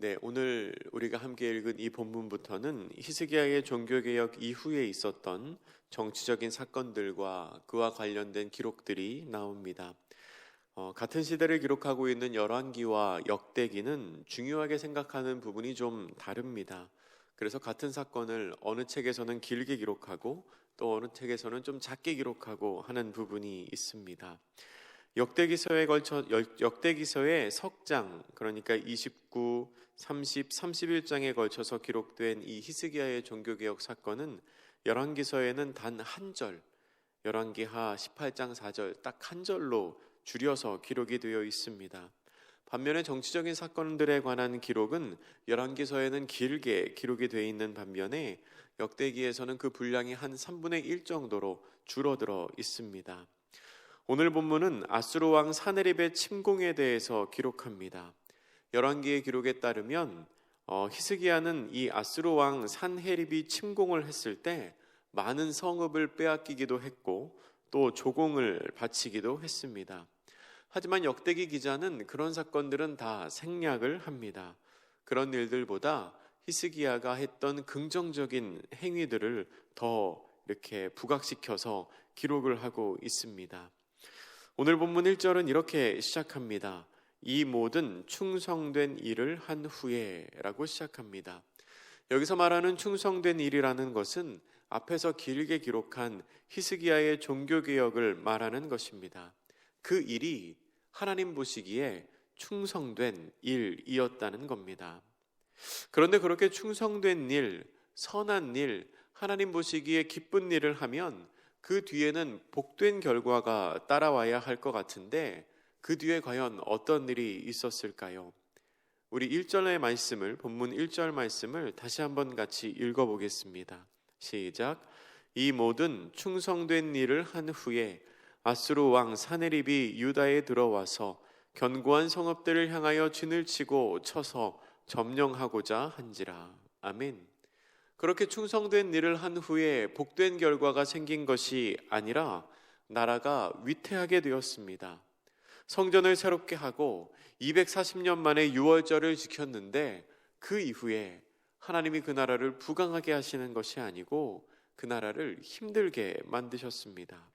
네, 오늘 우리가 함께 읽은 이 본문부터는 히스기야의 종교개혁 이후에 있었던 정치적인 사건들과 그와 관련된 기록들이 나옵니다. 같은 시대를 기록하고 있는 열왕기와 역대기는 중요하게 생각하는 부분이 좀 다릅니다. 그래서 같은 사건을 어느 책에서는 길게 기록하고 또 어느 책에서는 좀 작게 기록하고 하는 부분이 있습니다. 역대기서의 석장, 그러니까 29, 30, 31장에 걸쳐서 기록된 이 히스기야의 종교개혁 사건은 열왕기서에는 단 한 절, 열왕기하 18장 4절 딱 한 절로 줄여서 기록이 되어 있습니다. 반면에 정치적인 사건들에 관한 기록은 열왕기서에는 길게 기록이 되어 있는 반면에 역대기에서는 그 분량이 한 3분의 1 정도로 줄어들어 있습니다. 오늘 본문은 아수르 왕 사네립의 침공에 대해서 기록합니다. 열왕기의 기록에 따르면 히스기야는 이 아수르 왕 산헤립이 침공을 했을 때 많은 성읍을 빼앗기기도 했고 또 조공을 바치기도 했습니다. 하지만 역대기 기자는 그런 사건들은 다 생략을 합니다. 그런 일들보다 히스기야가 했던 긍정적인 행위들을 더 이렇게 부각시켜서 기록을 하고 있습니다. 오늘 본문 1절은 이렇게 시작합니다. 이 모든 충성된 일을 한 후에 라고 시작합니다. 여기서 말하는 충성된 일이라는 것은 앞에서 길게 기록한 히스기야의 종교개혁을 말하는 것입니다. 그 일이 하나님 보시기에 충성된 일이었다는 겁니다. 그런데 그렇게 충성된 일, 선한 일, 하나님 보시기에 기쁜 일을 하면 그 뒤에는 복된 결과가 따라와야 할 것 같은데 그 뒤에 과연 어떤 일이 있었을까요? 우리 1절의 말씀을, 본문 1절 말씀을 다시 한번 같이 읽어보겠습니다. 시작. 이 모든 충성된 일을 한 후에 아수르 왕 사네립이 유다에 들어와서 견고한 성읍들을 향하여 진을 치고 쳐서 점령하고자 한지라. 아멘. 그렇게 충성된 일을 한 후에 복된 결과가 생긴 것이 아니라 나라가 위태하게 되었습니다. 성전을 새롭게 하고 240년 만에 유월절을 지켰는데 그 이후에 하나님이 그 나라를 부강하게 하시는 것이 아니고 그 나라를 힘들게 만드셨습니다.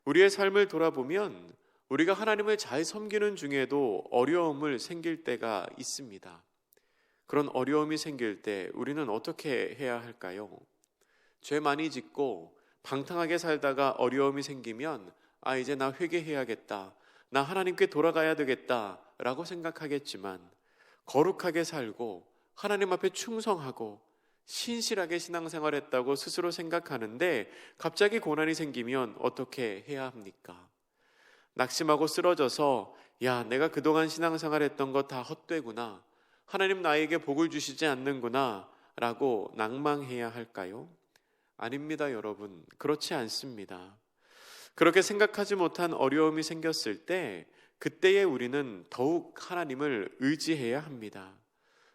우리의 삶을 돌아보면 우리가 하나님을 잘 섬기는 중에도 어려움을 생길 때가 있습니다. 그런 어려움이 생길 때 우리는 어떻게 해야 할까요? 죄 많이 짓고 방탕하게 살다가 어려움이 생기면 이제 나 회개해야겠다, 나 하나님께 돌아가야 되겠다 라고 생각하겠지만 거룩하게 살고 하나님 앞에 충성하고 신실하게 신앙생활했다고 스스로 생각하는데 갑자기 고난이 생기면 어떻게 해야 합니까? 낙심하고 쓰러져서 내가 그동안 신앙생활했던 거 다 헛되구나, 하나님 나에게 복을 주시지 않는구나 라고 낭망해야 할까요? 아닙니다, 여러분. 그렇지 않습니다. 그렇게 생각하지 못한 어려움이 생겼을 때 그때에 우리는 더욱 하나님을 의지해야 합니다.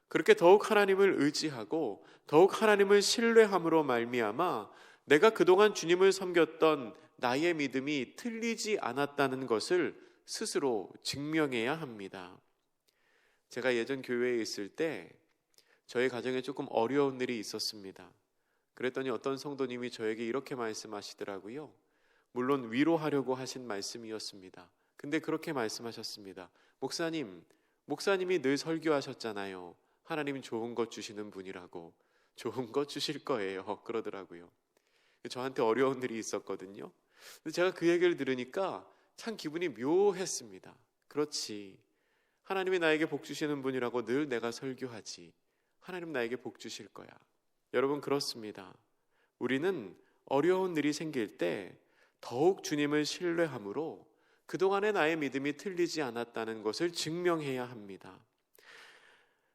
그렇게 더욱 하나님을 의지하고 더욱 하나님을 신뢰함으로 말미암아 내가 그동안 주님을 섬겼던 나의 믿음이 틀리지 않았다는 것을 스스로 증명해야 합니다. 제가 예전 교회에 있을 때 저희 가정에 조금 어려운 일이 있었습니다. 그랬더니 어떤 성도님이 저에게 이렇게 말씀하시더라고요. 물론 위로하려고 하신 말씀이었습니다. 근데 그렇게 말씀하셨습니다. 목사님이 늘 설교하셨잖아요. 하나님 좋은 것 주시는 분이라고. 좋은 것 주실 거예요. 그러더라고요. 저한테 어려운 일이 있었거든요. 근데 제가 그 얘기를 들으니까 참 기분이 묘했습니다. 그렇지. 하나님이 나에게 복 주시는 분이라고 늘 내가 설교하지. 하나님 나에게 복 주실 거야. 여러분, 그렇습니다. 우리는 어려운 일이 생길 때 더욱 주님을 신뢰함으로 그동안의 나의 믿음이 틀리지 않았다는 것을 증명해야 합니다.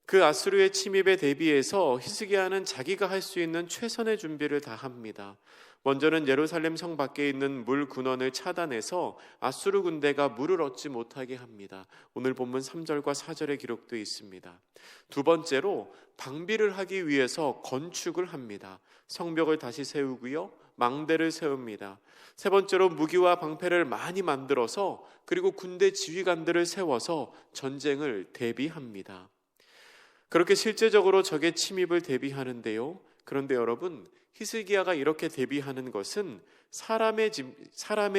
그 아수르의 침입에 대비해서 히스기야는 자기가 할 수 있는 최선의 준비를 다 합니다. 먼저는 예루살렘 성 밖에 있는 물 군원을 차단해서 아수르 군대가 물을 얻지 못하게 합니다. 오늘 본문 3절과 4절에 기록되어 있습니다. 두 번째로 방비를 하기 위해서 건축을 합니다. 성벽을 다시 세우고요, 망대를 세웁니다. 세 번째로 무기와 방패를 많이 만들어서 그리고 군대 지휘관들을 세워서 전쟁을 대비합니다. 그렇게 실제적으로 적의 침입을 대비하는데요. 그런데 여러분, 히스기야가 이렇게 대비하는 것은 사람의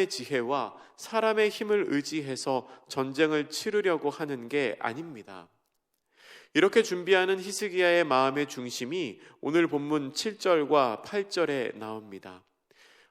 지혜와 사람의 힘을 의지해서 전쟁을 치르려고 하는 게 아닙니다. 이렇게 준비하는 히스기야의 마음의 중심이 오늘 본문 7절과 8절에 나옵니다.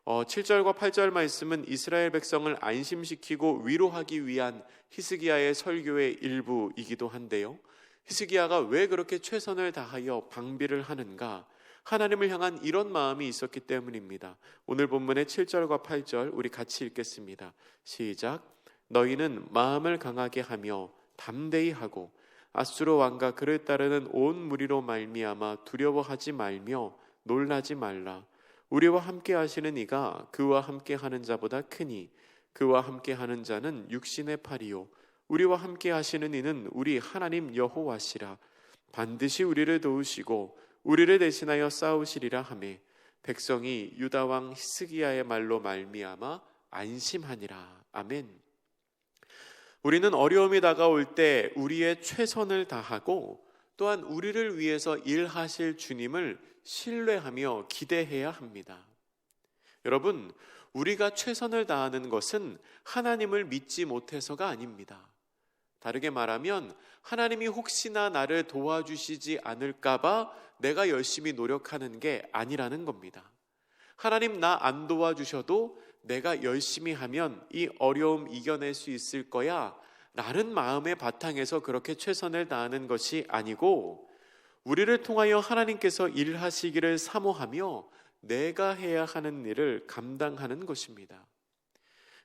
7절과 8절 말씀은 이스라엘 백성을 안심시키고 위로하기 위한 히스기야의 설교의 일부이기도 한데요. 히스기야가 왜 그렇게 최선을 다하여 방비를 하는가? 하나님을 향한 이런 마음이 있었기 때문입니다. 오늘 본문의 7절과 8절 우리 같이 읽겠습니다. 시작. 너희는 마음을 강하게 하며 담대히 하고 아수르 왕과 그를 따르는 온 무리로 말미암아 두려워하지 말며 놀라지 말라. 우리와 함께 하시는 이가 그와 함께 하는 자보다 크니 그와 함께 하는 자는 육신의 팔이요 우리와 함께 하시는 이는 우리 하나님 여호와시라. 반드시 우리를 도우시고 우리를 대신하여 싸우시리라 하매 백성이 유다 왕 히스기야의 말로 말미암아 안심하니라. 아멘. 우리는 어려움이 다가올 때 우리의 최선을 다하고 또한 우리를 위해서 일하실 주님을 신뢰하며 기대해야 합니다. 여러분, 우리가 최선을 다하는 것은 하나님을 믿지 못해서가 아닙니다. 다르게 말하면 하나님이 혹시나 나를 도와주시지 않을까봐 내가 열심히 노력하는 게 아니라는 겁니다. 하나님 나 안 도와주셔도 내가 열심히 하면 이 어려움 이겨낼 수 있을 거야 라는 마음의 바탕에서 그렇게 최선을 다하는 것이 아니고 우리를 통하여 하나님께서 일하시기를 사모하며 내가 해야 하는 일을 감당하는 것입니다.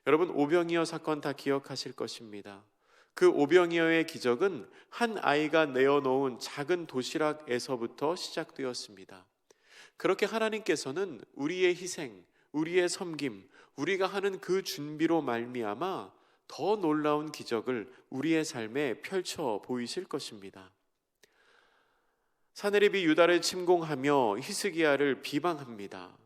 여러분, 오병이어 사건 다 기억하실 것입니다. 그 오병이어의 기적은 한 아이가 내어놓은 작은 도시락에서부터 시작되었습니다. 그렇게 하나님께서는 우리의 희생, 우리의 섬김, 우리가 하는 그 준비로 말미암아 더 놀라운 기적을 우리의 삶에 펼쳐 보이실 것입니다. 사내립이 유다를 침공하며 히스기야를 비방합니다.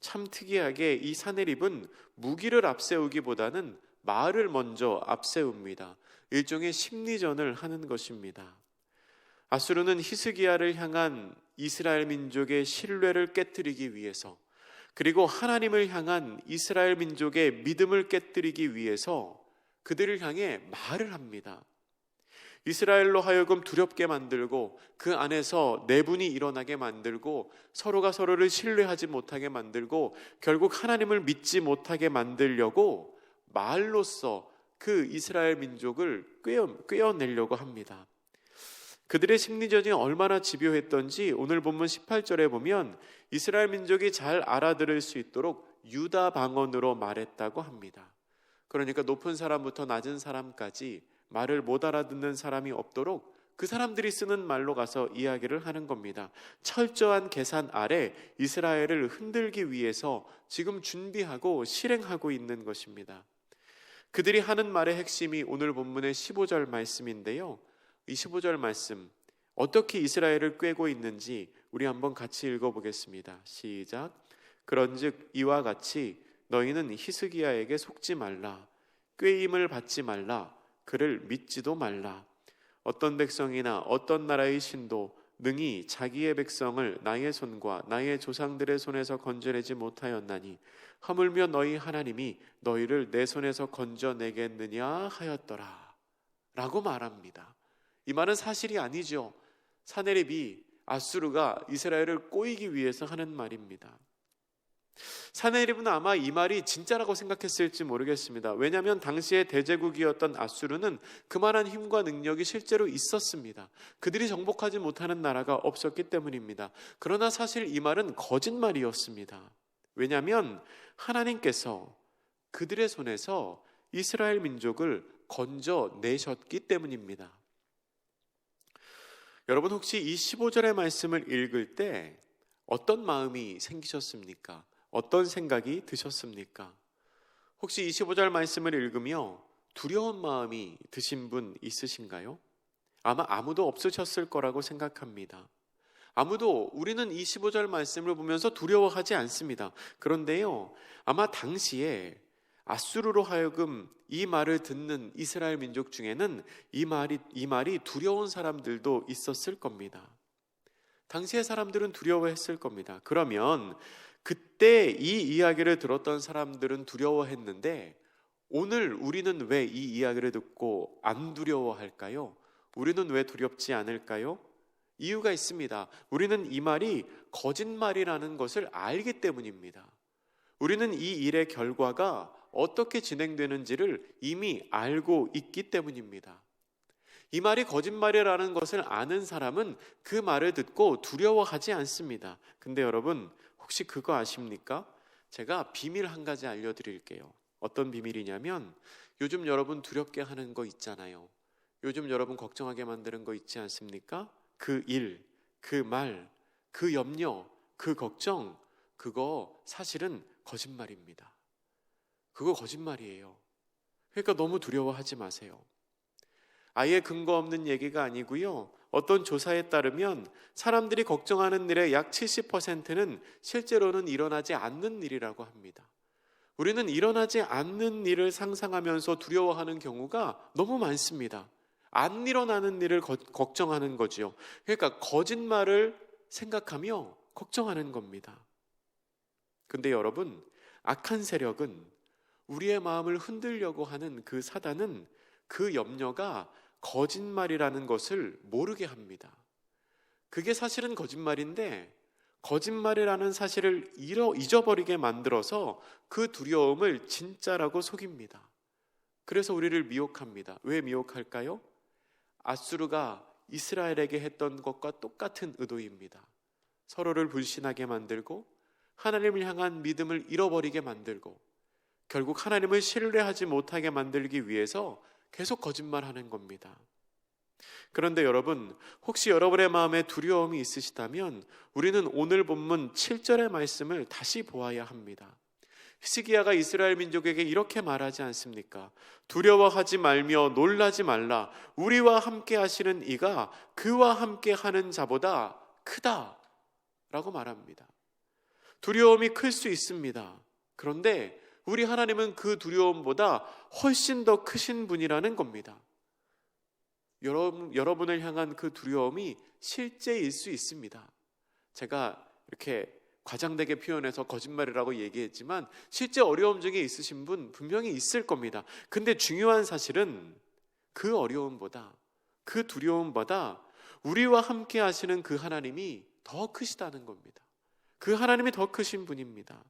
참 특이하게 이 사내립은 무기를 앞세우기보다는 말을 먼저 앞세웁니다. 일종의 심리전을 하는 것입니다. 아수르는 히스기야를 향한 이스라엘 민족의 신뢰를 깨뜨리기 위해서, 그리고 하나님을 향한 이스라엘 민족의 믿음을 깨뜨리기 위해서 그들을 향해 말을 합니다. 이스라엘로 하여금 두렵게 만들고 그 안에서 내분이 일어나게 만들고 서로가 서로를 신뢰하지 못하게 만들고 결국 하나님을 믿지 못하게 만들려고 말로써 그 이스라엘 민족을 꿰어내려고 합니다. 그들의 심리전이 얼마나 집요했던지 오늘 본문 18절에 보면 이스라엘 민족이 잘 알아들을 수 있도록 유다 방언으로 말했다고 합니다. 그러니까 높은 사람부터 낮은 사람까지 말을 못 알아듣는 사람이 없도록 그 사람들이 쓰는 말로 가서 이야기를 하는 겁니다. 철저한 계산 아래 이스라엘을 흔들기 위해서 지금 준비하고 실행하고 있는 것입니다. 그들이 하는 말의 핵심이 오늘 본문의 15절 말씀인데요. 이 15절 말씀 어떻게 이스라엘을 꿰고 있는지 우리 한번 같이 읽어보겠습니다. 시작. 그런즉 이와 같이 너희는 히스기야에게 속지 말라. 꿰임을 받지 말라. 그를 믿지도 말라. 어떤 백성이나 어떤 나라의 신도 능히 자기의 백성을 나의 손과 나의 조상들의 손에서 건져내지 못하였나니 하물며 너희 하나님이 너희를 내 손에서 건져내겠느냐 하였더라 라고 말합니다. 이 말은 사실이 아니죠. 사내립이 아수르가 이스라엘을 꼬이기 위해서 하는 말입니다. 사내립은 아마 이 말이 진짜라고 생각했을지 모르겠습니다. 왜냐하면 당시의 대제국이었던 아수르는 그만한 힘과 능력이 실제로 있었습니다. 그들이 정복하지 못하는 나라가 없었기 때문입니다. 그러나 사실 이 말은 거짓말이었습니다. 왜냐하면 하나님께서 그들의 손에서 이스라엘 민족을 건져내셨기 때문입니다. 여러분, 혹시 이 15절의 말씀을 읽을 때 어떤 마음이 생기셨습니까? 어떤 생각이 드셨습니까? 혹시 25절 말씀을 읽으며 두려운 마음이 드신 분 있으신가요? 아마 아무도 없으셨을 거라고 생각합니다. 우리는 25절 말씀을 보면서 두려워하지 않습니다. 그런데요, 아마 당시에 아수르로 하여금 이 말을 듣는 이스라엘 민족 중에는 이 말이 두려운 사람들도 있었을 겁니다. 당시의 사람들은 두려워했을 겁니다. 그러면 그때 이 이야기를 들었던 사람들은 두려워했는데 오늘 우리는 왜 이 이야기를 듣고 안 두려워할까요? 우리는 왜 두렵지 않을까요? 이유가 있습니다. 우리는 이 말이 거짓말이라는 것을 알기 때문입니다. 우리는 이 일의 결과가 어떻게 진행되는지를 이미 알고 있기 때문입니다. 이 말이 거짓말이라는 것을 아는 사람은 그 말을 듣고 두려워하지 않습니다. 근데 여러분, 혹시 그거 아십니까? 제가 비밀 한 가지 알려드릴게요. 어떤 비밀이냐면 요즘 여러분 두렵게 하는 거 있잖아요. 요즘 여러분 걱정하게 만드는 거 있지 않습니까? 그 일, 그 말, 그 염려, 그 걱정, 그거 사실은 거짓말입니다. 그거 거짓말이에요. 그러니까 너무 두려워하지 마세요. 아예 근거 없는 얘기가 아니고요. 어떤 조사에 따르면 사람들이 걱정하는 일의 약 70%는 실제로는 일어나지 않는 일이라고 합니다. 우리는 일어나지 않는 일을 상상하면서 두려워하는 경우가 너무 많습니다. 안 일어나는 일을 걱정하는 거지요. 그러니까 거짓말을 생각하며 걱정하는 겁니다. 근데 여러분, 악한 세력은 우리의 마음을 흔들려고 하는 그 사단은 그 염려가 거짓말이라는 것을 모르게 합니다. 그게 사실은 거짓말인데 거짓말이라는 사실을 잊어버리게 만들어서 그 두려움을 진짜라고 속입니다. 그래서 우리를 미혹합니다. 왜 미혹할까요? 아수르가 이스라엘에게 했던 것과 똑같은 의도입니다. 서로를 불신하게 만들고 하나님을 향한 믿음을 잃어버리게 만들고 결국 하나님을 신뢰하지 못하게 만들기 위해서 계속 거짓말하는 겁니다. 그런데 여러분, 혹시 여러분의 마음에 두려움이 있으시다면 우리는 오늘 본문 7절의 말씀을 다시 보아야 합니다. 히스기야가 이스라엘 민족에게 이렇게 말하지 않습니까? 두려워하지 말며 놀라지 말라. 우리와 함께 하시는 이가 그와 함께 하는 자보다 크다 라고 말합니다. 두려움이 클 수 있습니다. 그런데 우리 하나님은 그 두려움보다 훨씬 더 크신 분이라는 겁니다. 여러분을 향한 그 두려움이 실제일 수 있습니다. 제가 이렇게 과장되게 표현해서 거짓말이라고 얘기했지만 실제 어려움 중에 있으신 분 분명히 있을 겁니다. 근데 중요한 사실은 그 어려움보다, 그 두려움보다 우리와 함께 하시는 그 하나님이 더 크시다는 겁니다. 그 하나님이 더 크신 분입니다.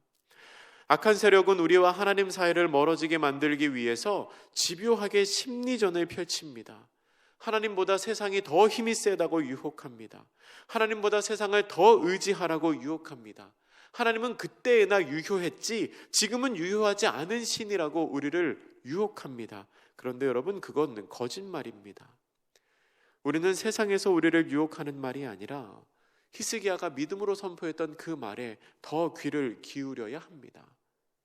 악한 세력은 우리와 하나님 사이를 멀어지게 만들기 위해서 집요하게 심리전을 펼칩니다. 하나님보다 세상이 더 힘이 세다고 유혹합니다. 하나님보다 세상을 더 의지하라고 유혹합니다. 하나님은 그때나 유효했지 지금은 유효하지 않은 신이라고 우리를 유혹합니다. 그런데 여러분, 그건 거짓말입니다. 우리는 세상에서 우리를 유혹하는 말이 아니라 히스기야가 믿음으로 선포했던 그 말에 더 귀를 기울여야 합니다.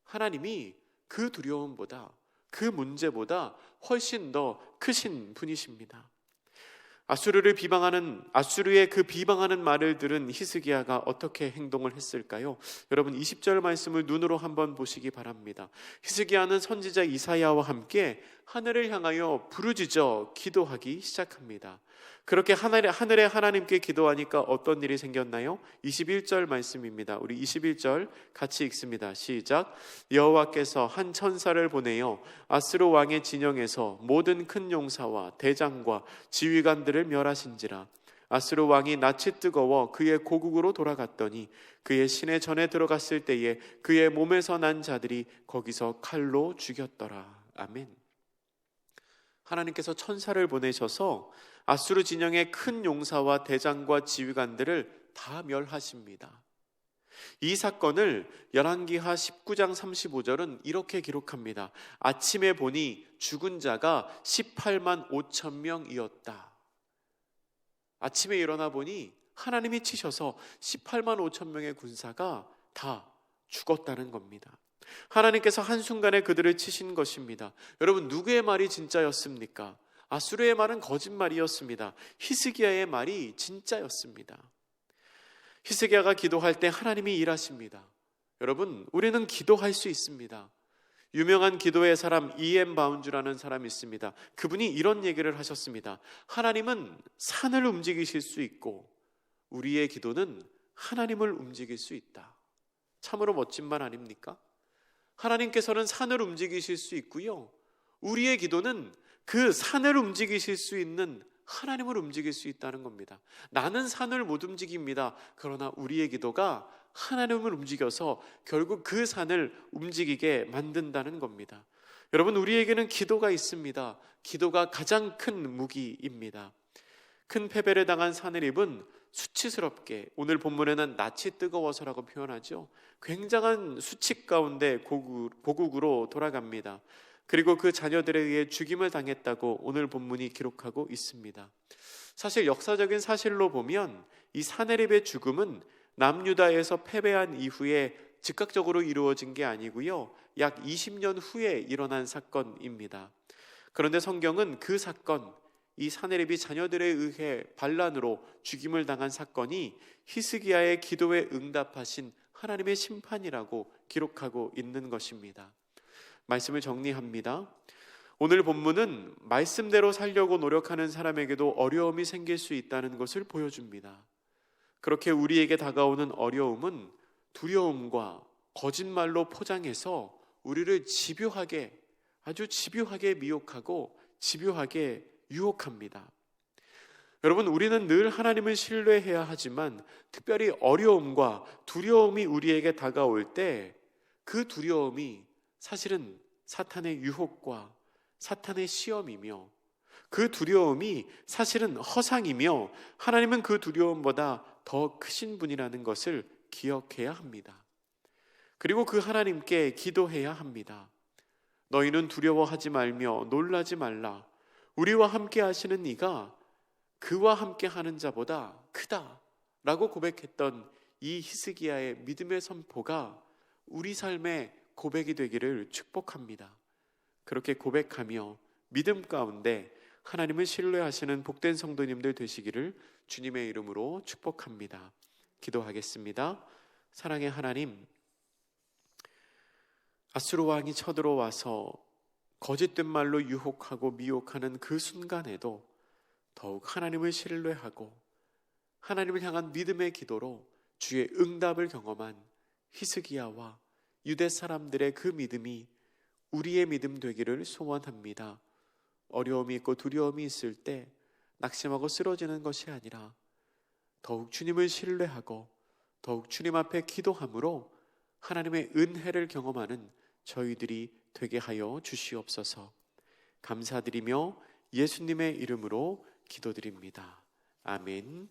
하나님이 그 두려움보다, 그 문제보다 훨씬 더 크신 분이십니다. 아수르의 그 비방하는 말을 들은 히스기야가 어떻게 행동을 했을까요? 여러분, 20절 말씀을 눈으로 한번 보시기 바랍니다. 히스기야는 선지자 이사야와 함께 하늘을 향하여 부르짖어 기도하기 시작합니다. 그렇게 하늘의 하나님께 기도하니까 어떤 일이 생겼나요? 21절 말씀입니다. 우리 21절 같이 읽습니다. 시작. 여호와께서 한 천사를 보내어 아수르 왕의 진영에서 모든 큰 용사와 대장과 지휘관들을 멸하신지라. 아수르 왕이 낯이 뜨거워 그의 고국으로 돌아갔더니 그의 시내 전에 들어갔을 때에 그의 몸에서 난 자들이 거기서 칼로 죽였더라. 아멘. 하나님께서 천사를 보내셔서 아수르 진영의 큰 용사와 대장과 지휘관들을 다 멸하십니다. 이 사건을 열왕기하 19장 35절은 이렇게 기록합니다. 아침에 보니 죽은 자가 18만 5천 명이었다. 아침에 일어나 보니 하나님이 치셔서 18만 5천 명의 군사가 다 죽었다는 겁니다. 하나님께서 한순간에 그들을 치신 것입니다. 여러분, 누구의 말이 진짜였습니까? 아수르의 말은 거짓말이었습니다. 히스기야의 말이 진짜였습니다. 히스기야가 기도할 때 하나님이 일하십니다. 여러분, 우리는 기도할 수 있습니다. 유명한 기도의 사람 E.M. 바운주라는 사람이 있습니다. 그분이 이런 얘기를 하셨습니다. 하나님은 산을 움직이실 수 있고 우리의 기도는 하나님을 움직일 수 있다. 참으로 멋진 말 아닙니까? 하나님께서는 산을 움직이실 수 있고요, 우리의 기도는 그 산을 움직이실 수 있는 하나님을 움직일 수 있다는 겁니다. 나는 산을 못 움직입니다. 그러나 우리의 기도가 하나님을 움직여서 결국 그 산을 움직이게 만든다는 겁니다. 여러분, 우리에게는 기도가 있습니다. 기도가 가장 큰 무기입니다. 큰 패배를 당한 사내립은 수치스럽게, 오늘 본문에는 낯이 뜨거워서라고 표현하죠. 굉장한 수치 가운데 고국으로 돌아갑니다. 그리고 그 자녀들에 의해 죽임을 당했다고 오늘 본문이 기록하고 있습니다. 사실 역사적인 사실로 보면 이 사내립의 죽음은 남유다에서 패배한 이후에 즉각적으로 이루어진 게 아니고요, 약 20년 후에 일어난 사건입니다. 그런데 성경은 그 사건, 이 사내립이 자녀들에 의해 반란으로 죽임을 당한 사건이 히스기야의 기도에 응답하신 하나님의 심판이라고 기록하고 있는 것입니다. 말씀을 정리합니다. 오늘 본문은 말씀대로 살려고 노력하는 사람에게도 어려움이 생길 수 있다는 것을 보여줍니다. 그렇게 우리에게 다가오는 어려움은 두려움과 거짓말로 포장해서 우리를 집요하게, 아주 집요하게 미혹하고 집요하게 유혹합니다. 여러분, 우리는 늘 하나님을 신뢰해야 하지만 특별히 어려움과 두려움이 우리에게 다가올 때 그 두려움이 사실은 사탄의 유혹과 사탄의 시험이며, 그 두려움이 사실은 허상이며 하나님은 그 두려움보다 더 크신 분이라는 것을 기억해야 합니다. 그리고 그 하나님께 기도해야 합니다. 너희는 두려워하지 말며 놀라지 말라. 우리와 함께 하시는 이가 그와 함께 하는 자보다 크다 라고 고백했던 이 히스기야의 믿음의 선포가 우리 삶의 고백이 되기를 축복합니다. 그렇게 고백하며 믿음 가운데 하나님을 신뢰하시는 복된 성도님들 되시기를 주님의 이름으로 축복합니다. 기도하겠습니다. 사랑의 하나님, 아수르 왕이 쳐들어와서 거짓된 말로 유혹하고 미혹하는 그 순간에도 더욱 하나님을 신뢰하고 하나님을 향한 믿음의 기도로 주의 응답을 경험한 히스기야와 유대 사람들의 그 믿음이 우리의 믿음 되기를 소원합니다. 어려움이 있고 두려움이 있을 때 낙심하고 쓰러지는 것이 아니라 더욱 주님을 신뢰하고 더욱 주님 앞에 기도함으로 하나님의 은혜를 경험하는 저희들이 되게 하여 주시옵소서. 감사드리며 예수님의 이름으로 기도드립니다. 아멘.